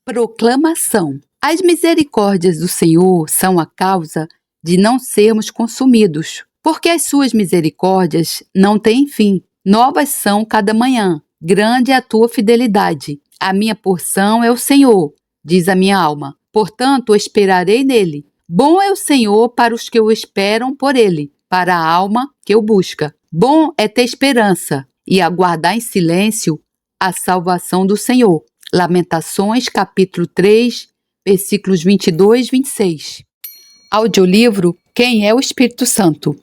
Proclamação. As misericórdias do Senhor são a causa de não sermos consumidos, porque as suas misericórdias não têm fim. Novas são cada manhã. Grande é a tua fidelidade. A minha porção é o Senhor, diz a minha alma. Portanto, esperarei nele. Bom é o Senhor para os que o esperam por ele, para a alma que o busca. Bom é ter esperança e aguardar em silêncio a salvação do Senhor. Lamentações, capítulo 3, versículos 22 e 26. Audiolivro Quem é o Espírito Santo?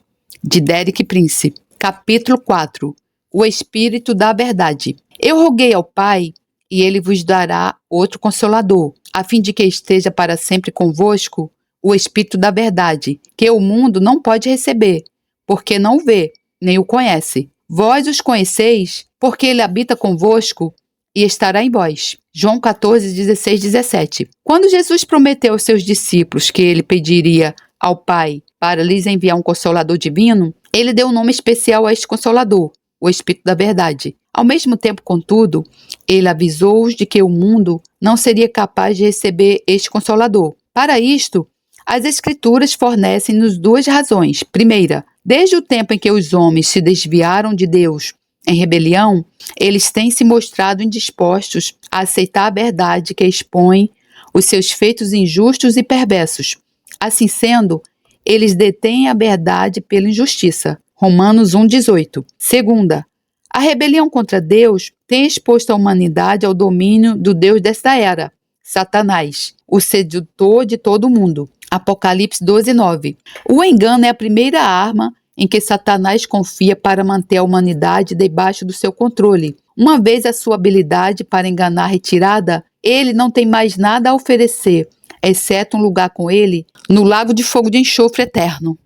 De Derek Prince. Capítulo 4. O Espírito da Verdade. Eu roguei ao Pai, e ele vos dará outro Consolador, a fim de que esteja para sempre convosco o Espírito da Verdade, que o mundo não pode receber, porque não o vê, nem o conhece. Vós os conheceis, porque ele habita convosco e estará em vós. João 14, 16, 17. Quando Jesus prometeu aos seus discípulos que ele pediria ao Pai para lhes enviar um Consolador divino, ele deu um nome especial a este Consolador, o Espírito da Verdade. Ao mesmo tempo, contudo, ele avisou-os de que o mundo não seria capaz de receber este Consolador. Para isto, as Escrituras fornecem-nos duas razões. Primeira, desde o tempo em que os homens se desviaram de Deus em rebelião, eles têm se mostrado indispostos a aceitar a verdade que expõe os seus feitos injustos e perversos. Assim sendo, eles detêm a verdade pela injustiça. Romanos 1,18. Segunda, a rebelião contra Deus tem exposto a humanidade ao domínio do Deus desta era, Satanás, o sedutor de todo o mundo. Apocalipse 12:9. O engano é a primeira arma em que Satanás confia para manter a humanidade debaixo do seu controle. Uma vez a sua habilidade para enganar retirada, ele não tem mais nada a oferecer, exceto um lugar com ele no lago de fogo de enxofre eterno.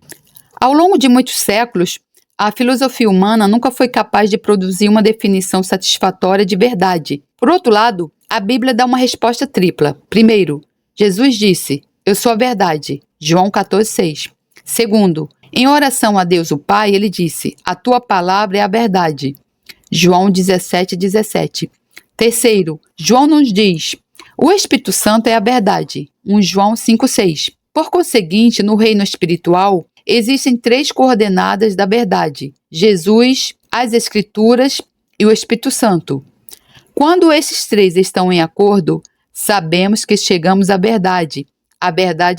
Ao longo de muitos séculos, a filosofia humana nunca foi capaz de produzir uma definição satisfatória de verdade. Por outro lado, a Bíblia dá uma resposta tripla. Primeiro, Jesus disse: "Eu sou a verdade", João 14:6. Segundo, em oração a Deus o Pai, ele disse: "A tua palavra é a verdade", João 17:17. Terceiro, João nos diz: "O Espírito Santo é a verdade", 1 João 5:6. Por conseguinte, no reino espiritual, existem três coordenadas da verdade: Jesus, as Escrituras e o Espírito Santo. Quando esses três estão em acordo, sabemos que chegamos à verdade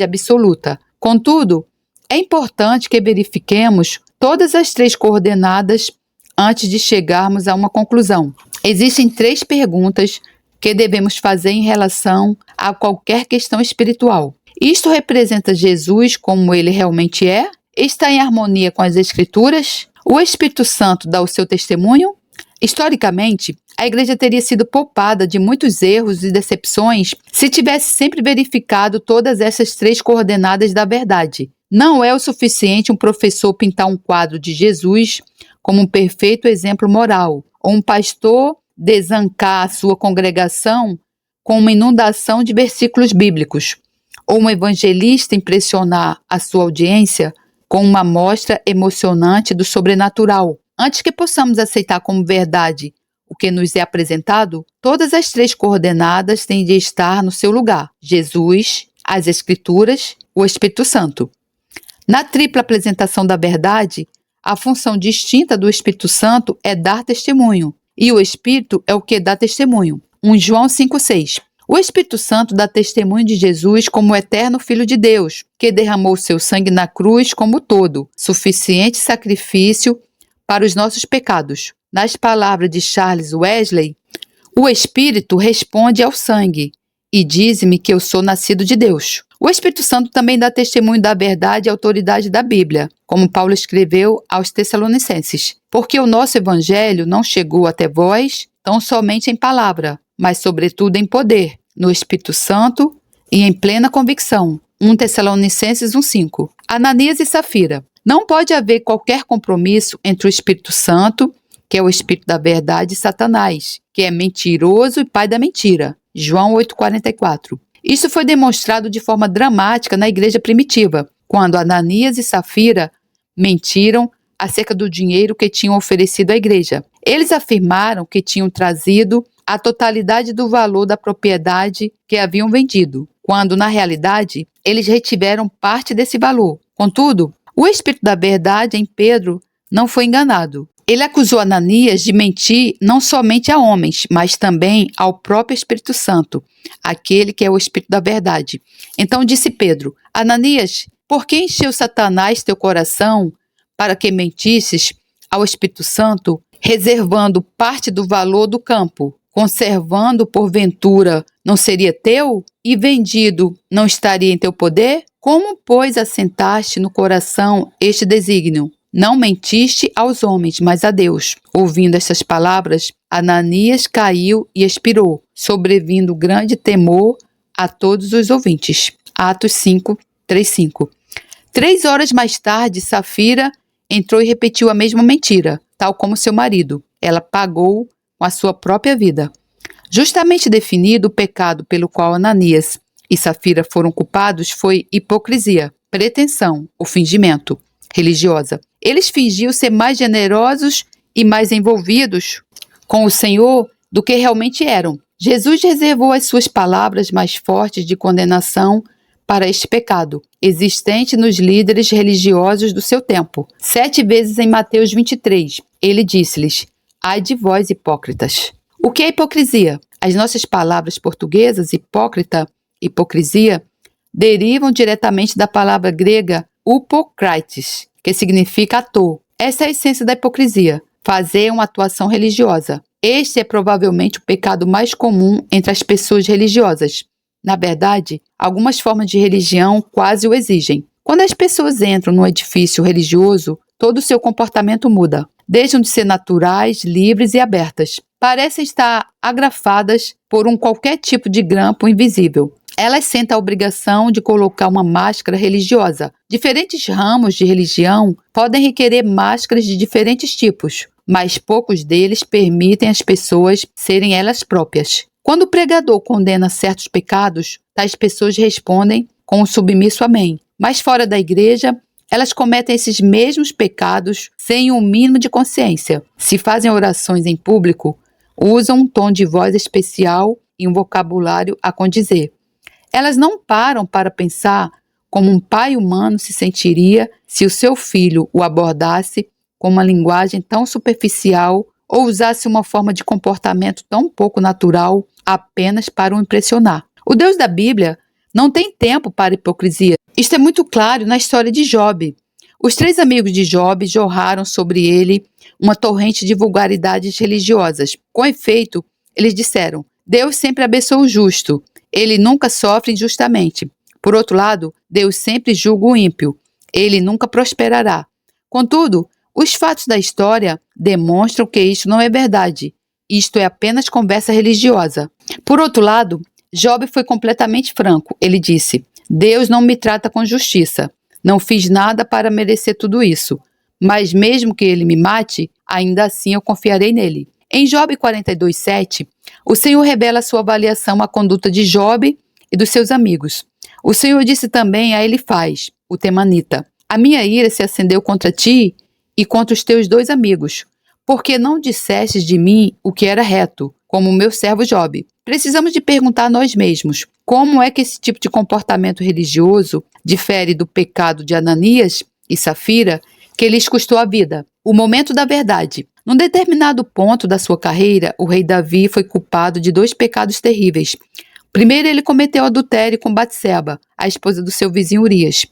absoluta. Contudo, é importante que verifiquemos todas as três coordenadas antes de chegarmos a uma conclusão. Existem três perguntas que devemos fazer em relação a qualquer questão espiritual. Isto representa Jesus como ele realmente é? Está em harmonia com as Escrituras? O Espírito Santo dá o seu testemunho? Historicamente, a Igreja teria sido poupada de muitos erros e decepções se tivesse sempre verificado todas essas três coordenadas da verdade. Não é o suficiente um professor pintar um quadro de Jesus como um perfeito exemplo moral, ou um pastor desancar a sua congregação com uma inundação de versículos bíblicos, ou um evangelista impressionar a sua audiência com uma amostra emocionante do sobrenatural. Antes que possamos aceitar como verdade o que nos é apresentado, todas as três coordenadas têm de estar no seu lugar: Jesus, as Escrituras, o Espírito Santo. Na tripla apresentação da verdade, a função distinta do Espírito Santo é dar testemunho, e o Espírito é o que dá testemunho. 1 João 5,6. O Espírito Santo dá testemunho de Jesus como o eterno Filho de Deus, que derramou seu sangue na cruz como todo, suficiente sacrifício para os nossos pecados. Nas palavras de Charles Wesley, o Espírito responde ao sangue e diz-me que eu sou nascido de Deus. O Espírito Santo também dá testemunho da verdade e autoridade da Bíblia, como Paulo escreveu aos Tessalonicenses. Porque o nosso evangelho não chegou até vós tão somente em palavra, mas sobretudo em poder, no Espírito Santo e em plena convicção. 1 Tessalonicenses 1,5. Ananias e Safira. Não pode haver qualquer compromisso entre o Espírito Santo, que é o Espírito da verdade, e Satanás, que é mentiroso e pai da mentira. João 8,44. Isso foi demonstrado de forma dramática na igreja primitiva, quando Ananias e Safira mentiram acerca do dinheiro que tinham oferecido à igreja. Eles afirmaram que tinham trazido a totalidade do valor da propriedade que haviam vendido, quando, na realidade, eles retiveram parte desse valor. Contudo, o Espírito da Verdade em Pedro não foi enganado. Ele acusou Ananias de mentir não somente a homens, mas também ao próprio Espírito Santo, aquele que é o Espírito da Verdade. Então disse Pedro: Ananias, por que encheu Satanás teu coração para que mentisses ao Espírito Santo, reservando parte do valor do campo? Conservando, porventura, não seria teu? E vendido, não estaria em teu poder? Como, pois, assentaste no coração este desígnio? Não mentiste aos homens, mas a Deus. Ouvindo estas palavras, Ananias caiu e expirou, sobrevindo grande temor a todos os ouvintes. Atos 5, 3, 5. 3 horas mais tarde, Safira entrou e repetiu a mesma mentira, tal como seu marido. Ela pagou com a sua própria vida. Justamente definido, o pecado pelo qual Ananias e Safira foram culpados foi hipocrisia, pretensão, o fingimento religiosa. Eles fingiam ser mais generosos e mais envolvidos com o Senhor do que realmente eram. Jesus reservou as suas palavras mais fortes de condenação para este pecado, existente nos líderes religiosos do seu tempo. 7 vezes em Mateus 23, ele disse-lhes: ai de vós, hipócritas. O que é hipocrisia? As nossas palavras portuguesas, hipócrita, hipocrisia, derivam diretamente da palavra grega upokrites, que significa ator. Essa é a essência da hipocrisia, fazer uma atuação religiosa. Este é provavelmente o pecado mais comum entre as pessoas religiosas. Na verdade, algumas formas de religião quase o exigem. Quando as pessoas entram num edifício religioso, todo o seu comportamento muda. Deixam de ser naturais, livres e abertas. Parecem estar agrafadas por qualquer tipo de grampo invisível. Elas sentem a obrigação de colocar uma máscara religiosa. Diferentes ramos de religião podem requerer máscaras de diferentes tipos, mas poucos deles permitem às pessoas serem elas próprias. Quando o pregador condena certos pecados, tais pessoas respondem com um submisso amém. Mas fora da igreja, elas cometem esses mesmos pecados sem um mínimo de consciência. Se fazem orações em público, usam um tom de voz especial e um vocabulário a condizer. Elas não param para pensar como um pai humano se sentiria se o seu filho o abordasse com uma linguagem tão superficial ou usasse uma forma de comportamento tão pouco natural apenas para o impressionar. O Deus da Bíblia não tem tempo para hipocrisia. Isto é muito claro na história de Job. Os 3 amigos de Job jorraram sobre ele uma torrente de vulgaridades religiosas. Com efeito, eles disseram: Deus sempre abençoa o justo. Ele nunca sofre injustamente. Por outro lado, Deus sempre julga o ímpio. Ele nunca prosperará. Contudo, os fatos da história demonstram que isto não é verdade. Isto é apenas conversa religiosa. Por outro lado, Job foi completamente franco. Ele disse: Deus não me trata com justiça. Não fiz nada para merecer tudo isso. Mas mesmo que ele me mate, ainda assim eu confiarei nele. Em Job 42:7, o Senhor revela sua avaliação à conduta de Job e dos seus amigos. O Senhor disse também a Elifaz, o temanita: a minha ira se acendeu contra ti e contra os teus 2 amigos, porque não dissestes de mim o que era reto, como o meu servo Job. Precisamos de perguntar a nós mesmos: como é que esse tipo de comportamento religioso difere do pecado de Ananias e Safira, que lhes custou a vida? O momento da verdade. Num determinado ponto da sua carreira, o rei Davi foi culpado de 2 pecados terríveis. Primeiro, ele cometeu adultério com Batseba, a esposa do seu vizinho Urias.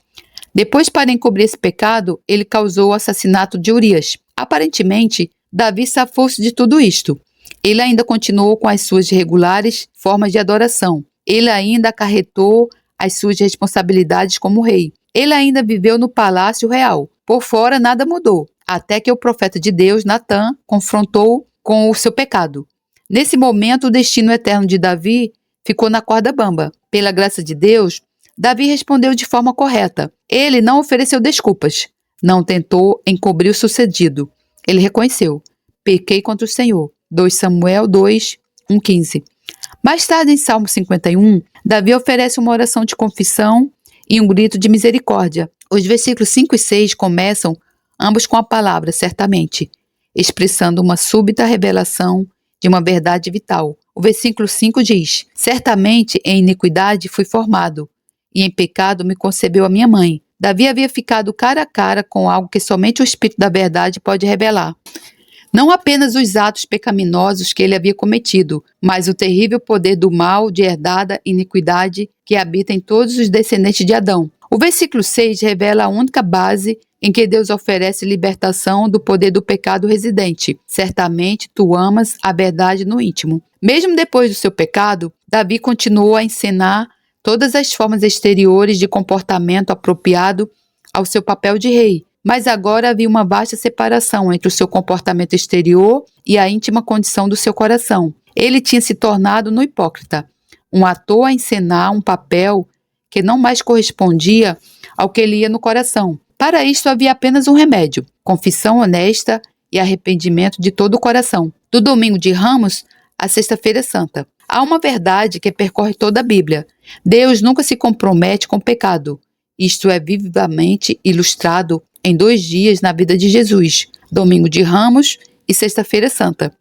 Depois, para encobrir esse pecado, ele causou o assassinato de Urias. Aparentemente, Davi safou-se de tudo isto. Ele ainda continuou com as suas regulares formas de adoração. Ele ainda acarretou as suas responsabilidades como rei. Ele ainda viveu no palácio real. Por fora, nada mudou, até que o profeta de Deus, Natã, confrontou com o seu pecado. Nesse momento, o destino eterno de Davi ficou na corda bamba. Pela graça de Deus, Davi respondeu de forma correta. Ele não ofereceu desculpas. Não tentou encobrir o sucedido. Ele reconheceu: pequei contra o Senhor. 2 Samuel 2, 1:15. Mais tarde, em Salmo 51, Davi oferece uma oração de confissão e um grito de misericórdia. Os versículos 5 e 6 começam ambos com a palavra certamente, expressando uma súbita revelação de uma verdade vital. O versículo 5 diz: certamente em iniquidade fui formado, e em pecado me concebeu a minha mãe. Davi havia ficado cara a cara com algo que somente o Espírito da verdade pode revelar. Não apenas os atos pecaminosos que ele havia cometido, mas o terrível poder do mal de herdada iniquidade que habita em todos os descendentes de Adão. O versículo 6 revela a única base em que Deus oferece libertação do poder do pecado residente. Certamente tu amas a verdade no íntimo. Mesmo depois do seu pecado, Davi continuou a ensinar todas as formas exteriores de comportamento apropriado ao seu papel de rei. Mas agora havia uma vasta separação entre o seu comportamento exterior e a íntima condição do seu coração. Ele tinha se tornado um hipócrita, um ator a encenar um papel que não mais correspondia ao que ele ia no coração. Para isto havia apenas um remédio: confissão honesta e arrependimento de todo o coração. Do domingo de Ramos à Sexta-feira Santa. Há uma verdade que percorre toda a Bíblia. Deus nunca se compromete com o pecado. Isto é vivamente ilustrado em 2 dias na vida de Jesus, domingo de Ramos e Sexta-feira Santa.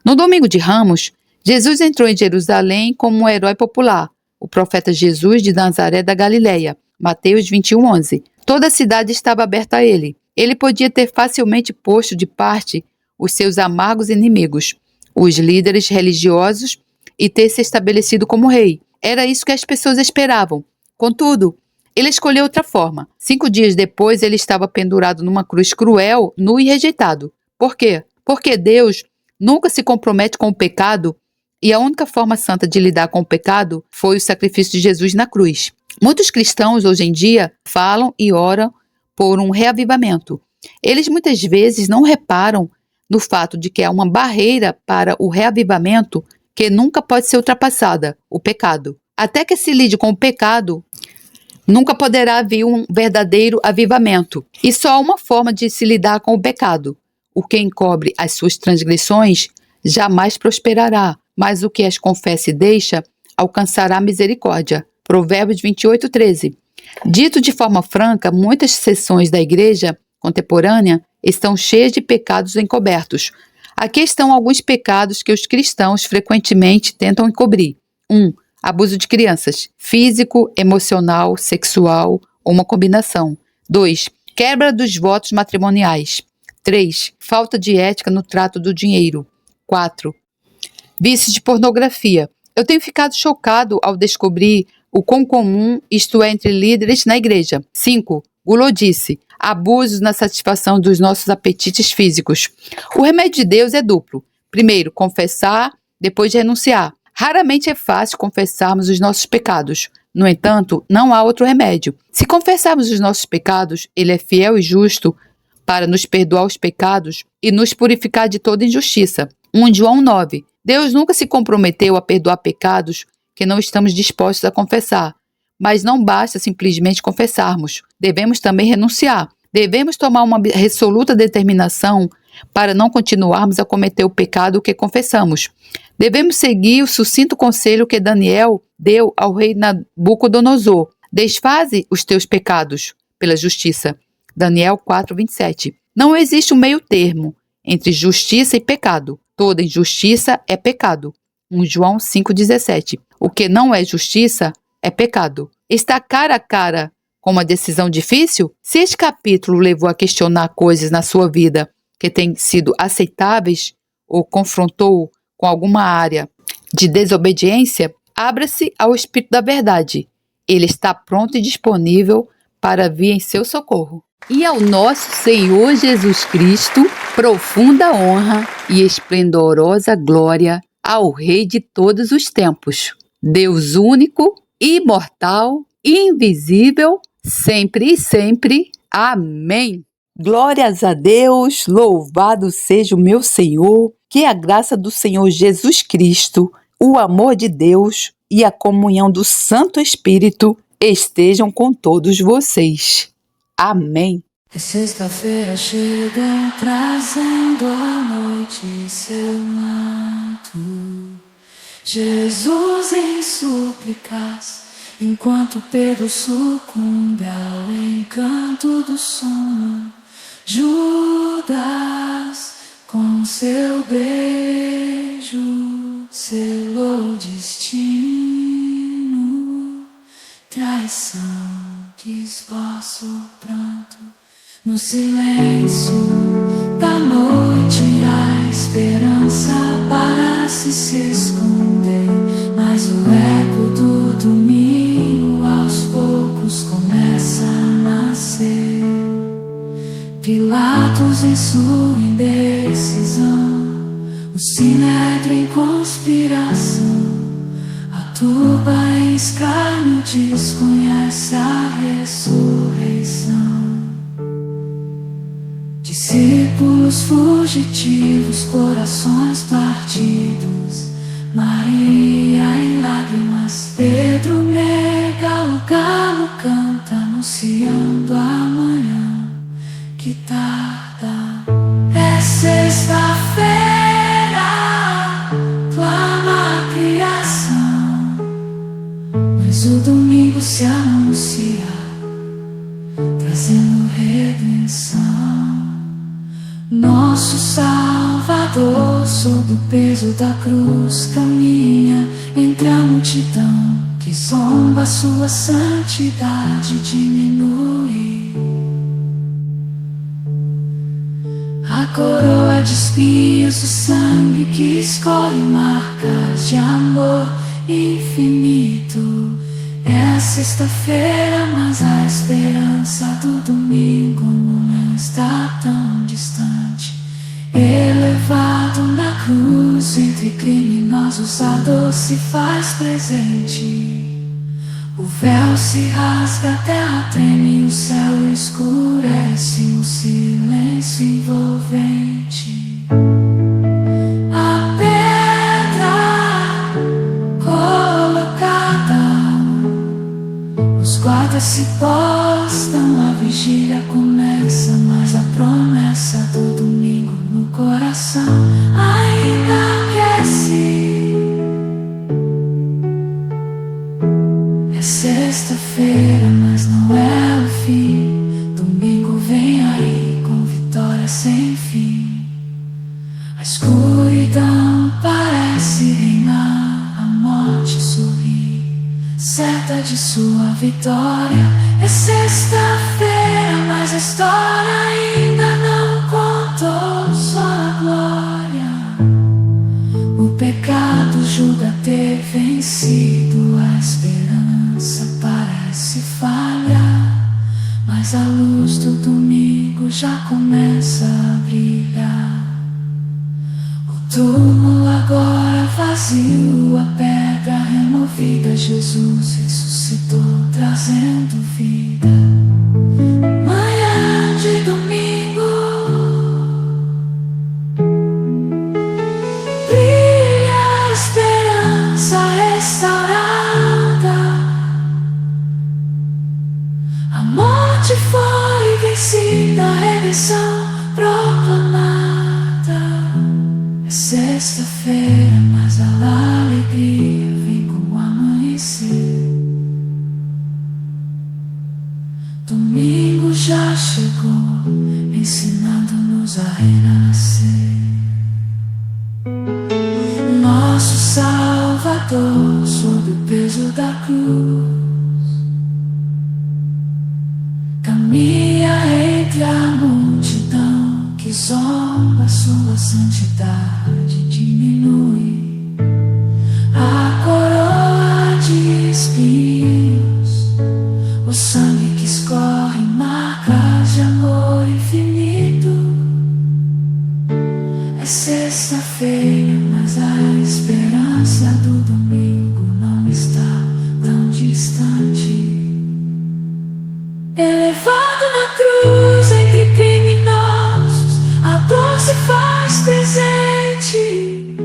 No domingo de Ramos, Jesus entrou em Jerusalém como um herói popular, o profeta Jesus de Nazaré da Galileia, Mateus 21:11. Toda a cidade estava aberta a ele. Ele podia ter facilmente posto de parte os seus amargos inimigos, os líderes religiosos, e ter se estabelecido como rei. Era isso que as pessoas esperavam. Contudo, ele escolheu outra forma. 5 dias depois, ele estava pendurado numa cruz cruel, nu e rejeitado. Por quê? Porque Deus nunca se compromete com o pecado, e a única forma santa de lidar com o pecado foi o sacrifício de Jesus na cruz. Muitos cristãos, hoje em dia, falam e oram por um reavivamento. Eles muitas vezes não reparam no fato de que há uma barreira para o reavivamento que nunca pode ser ultrapassada: o pecado. Até que se lide com o pecado, nunca poderá haver um verdadeiro avivamento. E só há uma forma de se lidar com o pecado: o que encobre as suas transgressões jamais prosperará, mas o que as confessa e deixa alcançará misericórdia. Provérbios 28:13. Dito de forma franca, muitas seções da igreja contemporânea estão cheias de pecados encobertos. Aqui estão alguns pecados que os cristãos frequentemente tentam encobrir. 1. Abuso de crianças, físico, emocional, sexual ou uma combinação. 2. Quebra dos votos matrimoniais. 3. Falta de ética no trato do dinheiro. 4. Vício de pornografia. Eu tenho ficado chocado ao descobrir o quão comum isto é entre líderes na igreja. 5. Gulodice. Abusos na satisfação dos nossos apetites físicos. O remédio de Deus é duplo. Primeiro, confessar, depois renunciar. Raramente é fácil confessarmos os nossos pecados. No entanto, não há outro remédio. Se confessarmos os nossos pecados, Ele é fiel e justo para nos perdoar os pecados e nos purificar de toda injustiça. 1 João 9. Deus nunca se comprometeu a perdoar pecados que não estamos dispostos a confessar. Mas não basta simplesmente confessarmos. Devemos também renunciar. Devemos tomar uma resoluta determinação para não continuarmos a cometer o pecado que confessamos. Devemos seguir o sucinto conselho que Daniel deu ao rei Nabucodonosor: desfaze os teus pecados pela justiça. Daniel 4:27. Não existe um meio termo entre justiça e pecado. Toda injustiça é pecado. 1 João 5:17. O que não é justiça é pecado. Está cara a cara com uma decisão difícil? Se este capítulo levou a questionar coisas na sua vida que têm sido aceitáveis ou confrontou com alguma área de desobediência, abra-se ao Espírito da Verdade. Ele está pronto e disponível para vir em seu socorro. E ao nosso Senhor Jesus Cristo, profunda honra e esplendorosa glória ao Rei de todos os tempos, Deus único, imortal, invisível, sempre e sempre. Amém. Glórias a Deus, louvado seja o meu Senhor, que a graça do Senhor Jesus Cristo, o amor de Deus e a comunhão do Santo Espírito estejam com todos vocês. Amém. É sexta-feira chega trazendo a noite em seu manto. Jesus em súplicas, enquanto Pedro sucumbe ao encanto do sono. Judas com seu beijo selou o destino, traição que esboça o pranto. No silêncio da noite a esperança parece se esconder, mas o eco do domingo aos poucos começa a nascer. Pilatos em sua indecisão, o sinédrio em conspiração, a turba em escárnio desconhece a ressurreição. Discípulos fugitivos, corações partidos, Maria em lágrimas, Pedro nega, o galo canta anunciando amanhã que tarda. É sexta-feira, clama a criação, mas o domingo se anuncia, trazendo redenção. Nosso Salvador, sob o peso da cruz, caminha entre a multidão que zomba, sua santidade diminui. A coroa de espinhos, o sangue que escolhe marcas de amor infinito. É a sexta-feira, mas a esperança do domingo não está tão distante. Elevado na cruz, entre criminosos a dor se faz presente. O véu se rasga, a terra treme, o céu escurece, um silêncio envolvente. A pedra colocada, os guardas se postam, a vigília começa, mas a promessa do domingo no coração ainda aquece. É sexta-feira, mas não é o fim. Domingo vem aí com vitória sem fim. A escuridão parece reinar, a morte sorri, certa de sua vitória. É sexta-feira, mas a história ainda não contou sua glória. O pecado julga ter vencido, a esperança parece falhar, mas a luz do domingo já começa a brilhar. O túmulo agora vazio, a pedra removida, Jesus ressuscitou, trazendo vida. Manhã de domingo, brilha a esperança restaurada. A morte foi vencida, a redenção proclamada. É sexta-feira, mas a alegria vem com o amanhecer. Domingo já chegou, ensinando-nos a renascer. Nosso Salvador, sob o peso da cruz, caminha entre a multidão que zomba, sua santidade diminui. A coroa de espinhos, o sangue que escorre marcas de amor infinito. É sexta-feira, mas a esperança do domingo não está tão distante. Elevado na cruz entre criminosos, a dor se faz presente.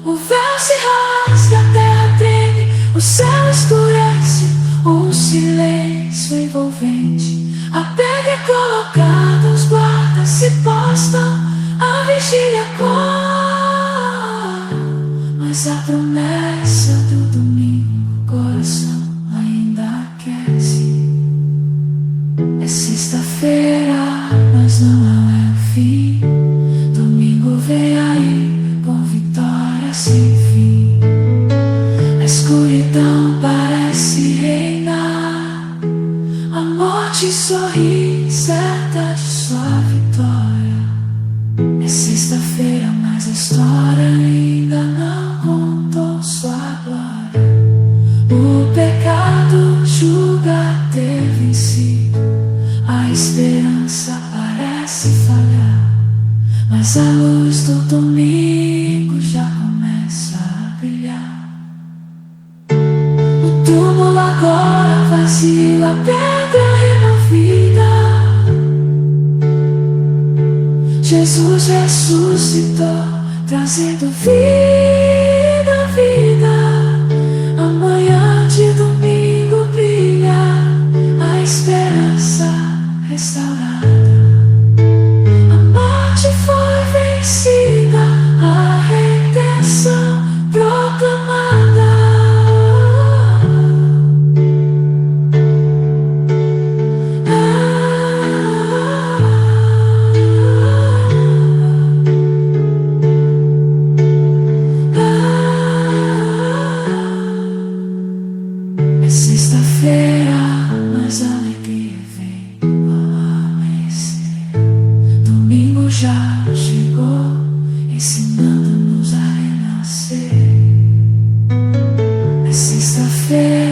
O véu se rasga, a terra treme, o céu escurece, um silêncio envolvente. A pedra é colocada, os guardas se postam, a vigília corre, mas a promessa do domingo, o coração ainda aquece. É sexta-feira, mas não é o fim. Domingo vem aí com vitória sem fim. morte sorri, certa de sua vitória. É sexta-feira, mas a história ainda não contou sua glória. O pecado julga ter vencido, a esperança parece falhar, mas a luz do domingo já começa a brilhar. O túmulo agora vazio, a pedra removida. Jesus ressuscitou, trazendo vida, vida. Amanhã de domingo brilha, a esperança restaurada. A morte foi vencida, a redenção proclamada. É sexta-feira, mas a alegria vem ao amanhecer. Domingo já chegou, ensinando-nos a renascer. É sexta-feira.